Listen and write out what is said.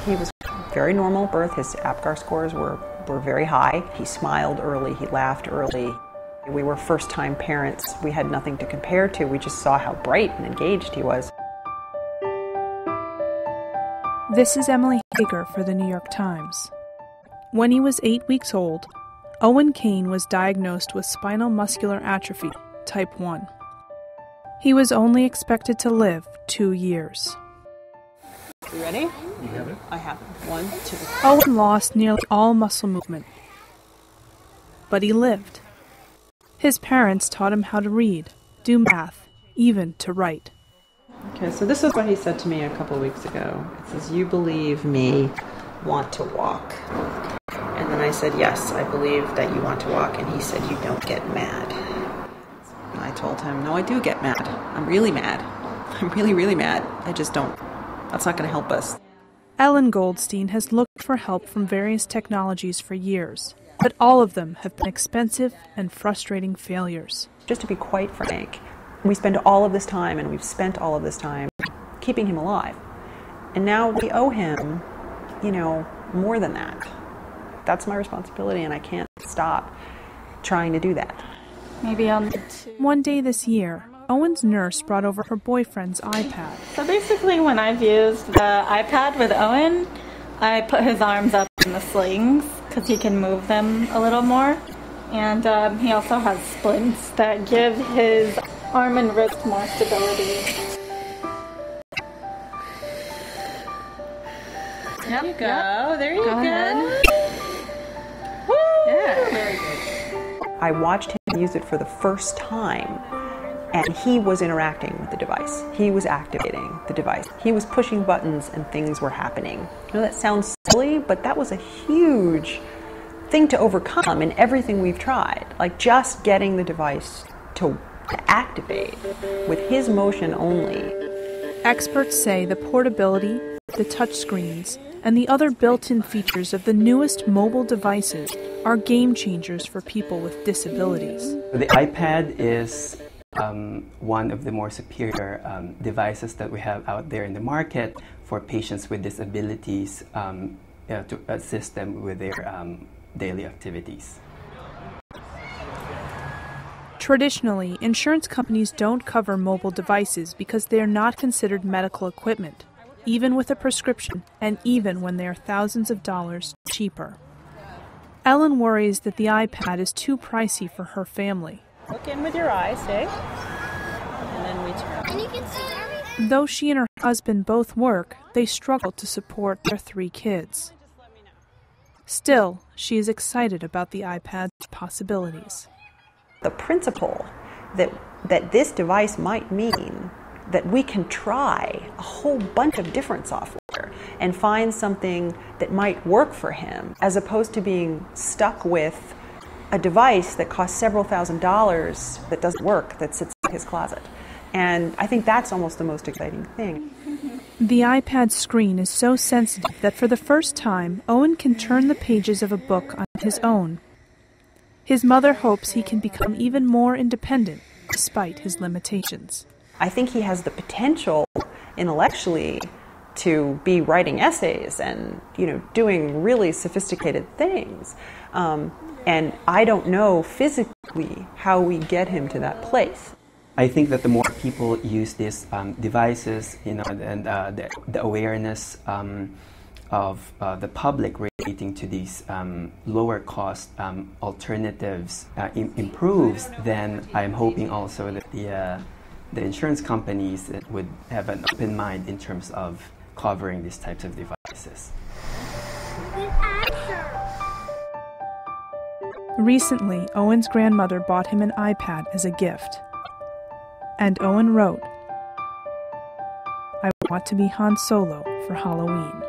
He was very normal at birth. His APGAR scores were very high. He smiled early, he laughed early. We were first-time parents. We had nothing to compare to. We just saw how bright and engaged he was. This is Emily Hager for the New York Times. When he was 8 weeks old, Owen Kane was diagnosed with spinal muscular atrophy, type 1. He was only expected to live 2 years. You ready? You have it? I have it. 1, 2. Owen lost nearly all muscle movement, but he lived. His parents taught him how to read, do math, even to write. Okay, so this is what he said to me a couple of weeks ago. It says, "You believe me want to walk." And then I said, "Yes, I believe that you want to walk." And he said, "You don't get mad." And I told him, "No, I do get mad. I'm really mad. I'm really, really mad. I just don't. That's not going to help us." Ellen Goldstein has looked for help from various technologies for years, but all of them have been expensive and frustrating failures. Just to be quite frank, we spend all of this time, and we've spent all of this time keeping him alive. And now we owe him, more than that. That's my responsibility, and I can't stop trying to do that. Maybe One day this year, Owen's nurse brought over her boyfriend's iPad. So basically, when I've used the iPad with Owen, I put his arms up in the slings because he can move them a little more. And he also has splints that give his arm and wrist more stability. There you go. There you go. Ahead. Woo! Yeah. Very good. I watched him use it for the first time, and he was interacting with the device. He was activating the device. He was pushing buttons, and things were happening. I know that sounds silly, but that was a huge thing to overcome in everything we've tried. Like just getting the device to activate with his motion only. Experts say the portability, the touchscreens, and the other built-in features of the newest mobile devices are game changers for people with disabilities. The iPad is one of the more superior devices that we have out there in the market for patients with disabilities to assist them with their daily activities. Traditionally, insurance companies don't cover mobile devices because they are not considered medical equipment, even with a prescription and even when they are thousands of dollars cheaper. Ellen worries that the iPad is too pricey for her family. Look in with your eyes, eh? And then we turn. And you can see everything. Though she and her husband both work, they struggle to support their 3 kids. Still, she is excited about the iPad's possibilities. The principle that this device might mean that we can try a whole bunch of different software and find something that might work for him, as opposed to being stuck with a device that costs several $1,000s that doesn't work, that sits in his closet. And I think that's almost the most exciting thing. The iPad screen is so sensitive that for the first time, Owen can turn the pages of a book on his own. His mother hopes he can become even more independent, despite his limitations. I think he has the potential intellectually to be writing essays and, doing really sophisticated things. And I don't know physically how we get him to that place. I think that the more people use these devices, and the awareness of the public relating to these lower cost alternatives improves, then I'm hoping also that the insurance companies would have an open mind in terms of covering these types of devices. Recently, Owen's grandmother bought him an iPad as a gift. And Owen wrote, "I want to be Han Solo for Halloween."